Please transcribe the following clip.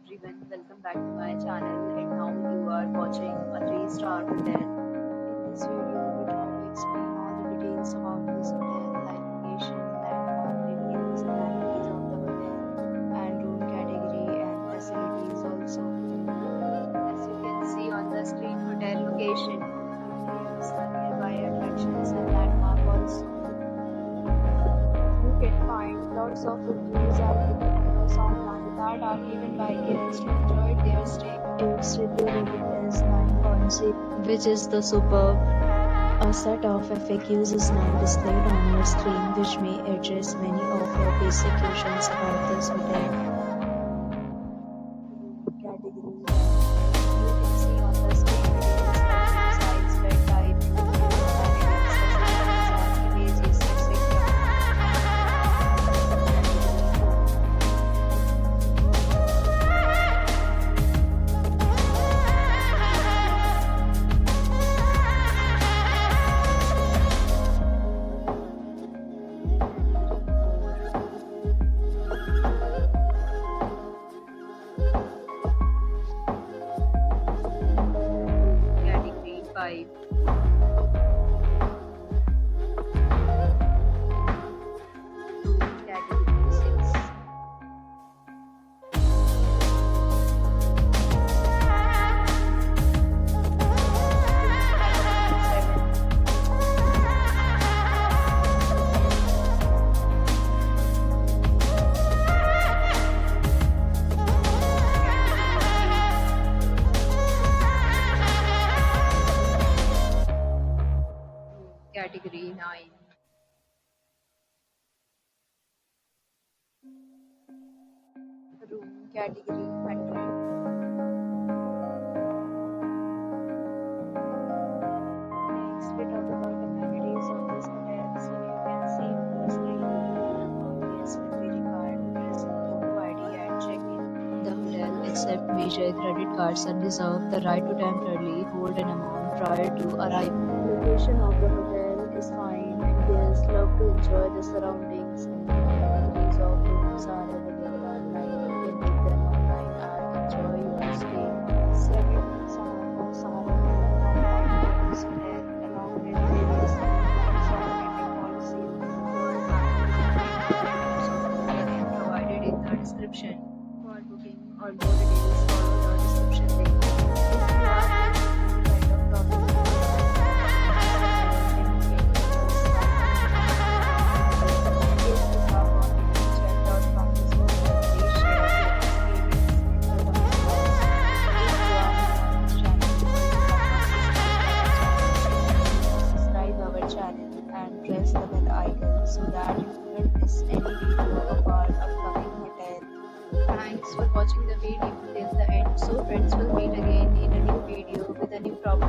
everyone, welcome back to my channel, and now you are watching a 3-star hotel. In this video, we try to explain all the details about this hotel, like location, landmark, reviews, amenities of the hotel, and room category and facilities also. As you can see on the screen, hotel location, amenities, nearby attractions and landmark also. You can find lots of reviews and photos online that are given by guests who enjoyed their stay. Its review rating is 9.0, which is the superb. A set of FAQs is now displayed on your screen, which may address many of your basic questions about this hotel. Category. You can see on the screen details like room size, bed type, amenities, facilities, and images, etc. Category 5. Category 6. Category 9. Room category 100. Next, we talk about amenities of this hotel. So you can see on the screen, guests will be required to present photo ID at check-in. The hotel accepts major credit cards and reserves the right to temporarily hold an amount prior to arrival. Location of the hotel is fine, and guests love to enjoy the surroundings. Categories of rooms are available online. You can book them online and enjoy your stay. Several rooms are available online for this hotel, along with various amenities and rating policies. More information is provided in the description. For booking or more details, follow the description link. If you are facing any kind of problem with this hotel, then you can use us by If you have already checked out from this hotel, please share your experience in the comment box. If you are new on this channel or you have not subscribed our channel, and press the bell icon so that you don't miss any video of our upcoming hotel. Thanks for watching the video till the end. So friends, will meet again in a new video with a new property.